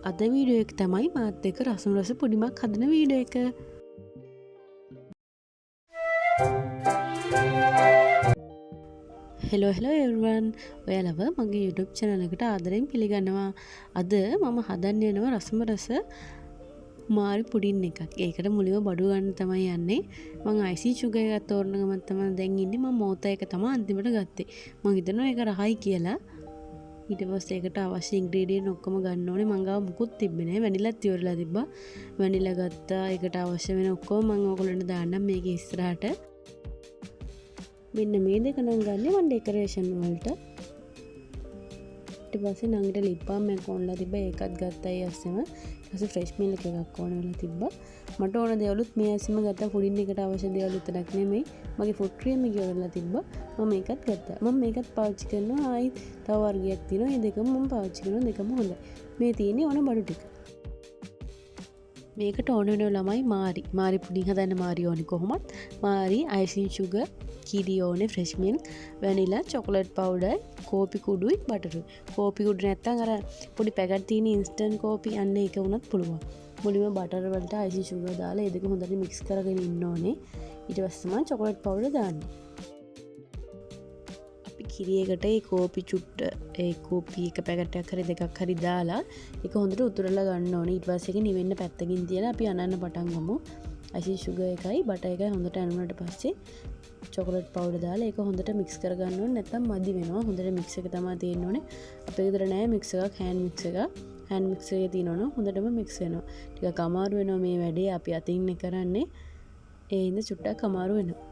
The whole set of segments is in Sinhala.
අද වීඩියෝ එක තමයි මාත් එක්ක රසම රස පුඩිමක් හදන වීඩියෝ එක. Hello everyone. ඔයාලව මගේ YouTube channel එකට ආදරෙන් පිළිගන්නවා. අද මම හදන්න යනවා රසම රස මාරි පුඩින් එකක්. ඒකට මුලින්ම බඩු ගන්න තමයි යන්නේ. මම IC sugar එකක් තෝරන ගමන් තමයි දැන් ඉන්නේ. මම මෝතා එක තමයි අන්තිමට ගත්තේ. මම හිතනවා ඒක රහයි කියලා. ඊට පස්සේ ඒකට අවශ්‍ය ඉන්ග්‍රීඩියන්ට් ඔක්කොම ගන්න ඕනේ. මං ගාව මුකුත් තිබ්බේ නැහැ. වැනිලාත් ඉවරලා තිබ්බා. වැනිලා ගත්තා. ඒකට අවශ්‍ය වෙන ඔක්කොම මම ඕගොල්ලන්ට දාන්නම් මේකේ ඉස්සරහට. මෙන්න මේ දෙක නම් ගන්නේ මම ඩෙකරේෂන් වලට. ඊට පස්සේ නංගිට ලිප් බාම් එකක් ඕනලා තිබ්බා. ඒකත් ගත්තා ඒ අස්සෙම. ඊට පස්සේ ෆ්‍රෙෂ් මිල්ක් එකක් ඕන වෙලා තිබ්බා. මට ඕන දේවලුත් මේ අස්සෙම ගත්තා. පුඩින් එකට අවශ්‍ය දේවල් විතරක් නෙමෙයි. මගේ ෆුඩ් ක්‍රීම් එක ඉවරලා තිබ්බා. මම ඒකත් ගත්තා. මම මේකත් පාවිච්චි කරනවා. ආයි තව වර්ගයක් තියෙනවා. මේ දෙකම මම පාවිච්චි කරනවා. දෙකම හොඳයි. මේ තියෙන්නේ ඕන බඩු ටික. මේකට ඕන වෙන ළමයි මාරි පුඩින් හදන්න මාරි ඕනි කොහොමත්. මාරි icing sugar කිරි ඕනේ, fresh milk, vanilla, chocolate powder, කෝපි කුඩුයි, බටරුයි. කෝපි කුඩු නැත්තම් අර පොඩි පැකට් තියෙන ඉන්ස්ටන්ට් කෝපි අන්න ඒක වුණත් පුළුවන්. මුලින්ම බටර් වලට icing sugar දාලා ඒ දෙක හොඳට මික්ස් කරගෙන ඉන්න ඕනේ. ඊට පස්සේ තමයි චොකලට් පවුඩර් දාන්නේ. අපි කිරියකට ඒ කෝපි චුට්ට ඒ කෝපි එක පැකට් එකක් හරි දෙකක් හරි දාලා ඒක හොඳට උතුරලා ගන්න ඕනේ. ඊට පස්සේ ඒක නිවෙන්න පැත්තකින් තියලා අපි අනන්න පටන් ගමු. icing sugar එකයි බටර් එකයි හොඳට අනුනට පස්සේ චොකලට් පවුඩර් දාලා ඒක හොඳට මික්ස් කරගන්න ඕනේ. නැත්නම් මදි වෙනවා. හොඳට මික්ස් එක තමයි තියෙන්න ඕනේ. අපේ ගෙදර නෑ මික්ස් එකක්, හෑන්ඩ් මික්ස් එකක්. හෑන්ඩ් මික්ස් එකේ තියෙනවනම් හොඳටම මික්ස් වෙනවා. ටිකක් අමාරු වෙනවා මේ වැඩේ. අපි අතින් කරන්නේ. ඒ හින්දා චුට්ටක් අමාරු වෙනවා.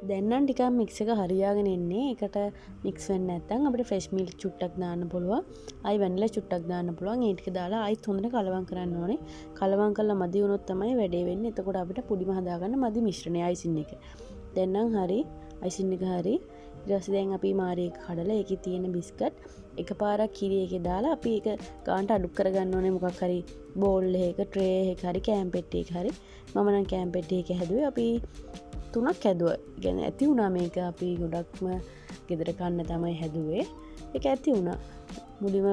දැන් නම් ටිකක් මික්ස් එක හරියාගෙන එන්නේ. ඒකට මික්ස් වෙන්නේ නැත්නම් අපිට ෆ්‍රෙෂ් මිල්ක් චුට්ටක් දාන්න පුළුවන්. ආයි වැනිලා චුට්ටක් දාන්න පුළුවන්. ඒ ටික දාලා ආයිත් හොඳට කලවම් කරන්න ඕනේ. කලවම් කරලා මදි වුණොත් තමයි වැඩේ වෙන්නේ. එතකොට අපිට පුඩිම හදාගන්න මදි මිශ්‍රණය අයිසින් එක. දැන් නම් හරි. අයිසින් එක හරි. ඊට පස්සේ දැන් අපි මාරි එක කඩලා ඒකේ තියෙන බිස්කට් එකපාරක් කිරි එකේ දාලා අපි ඒක ගානට අඩු කරගන්න ඕනේ. මොකක් හරි බෝල් එකක, ට්‍රේ එකක හරි, කෑම් පෙට්ටියක හරි. මම නම් කෑම් පෙට්ටියක හැදුවේ. අපි 3ක් හැදුවා. කියන්නේ ඇති වුණා මේක. අපි ගොඩක්ම ගෙදර කන්න තමයි හැදුවේ. ඒක ඇති වුණා. මුලින්ම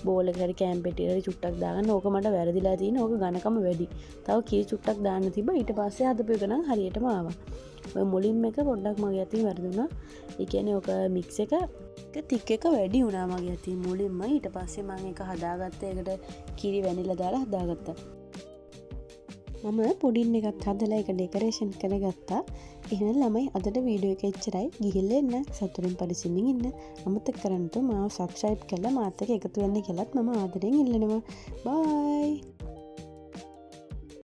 බෝල් එක හරි කෑම් පෙට්ටියට හරි චුට්ටක් දාගන්න. ඕක මට වැරදිලා තියෙන. ඕක ඝනකම වැඩි. තව කිරි චුට්ටක් දාන්න තිබ්බා. ඊට පස්සේ හදපු එක නම් හරියටම ආවා. ඔය මුලින්ම එක පොඩ්ඩක් මගේ අතින් වැරදුනා. ඒ කියන්නේ ඕක මික්ස් එක තික් එක වැඩි වුණා මගේ අතින් මුලින්ම. ඊට පස්සේ මම ඒක හදාගත්තා. ඒකට කිරි වැනිලා දාලා හදාගත්තා. මම පුඩින් එකත් හදලා ඒක ඩෙකරේෂන් කරගත්තා. එහෙනම් ළමයි අදට වීඩියෝ එක එච්චරයි. ගිහිල්ලා එන්න. සතුටින් පරිස්සමින් ඉන්න. අමතක කරන්න මාව සබ්ස්ක්‍රයිබ් කරලා මාත් එක්ක එකතු වෙන්න කියලාත් මම ආදරෙන් ඉල්ලනවා. බයි.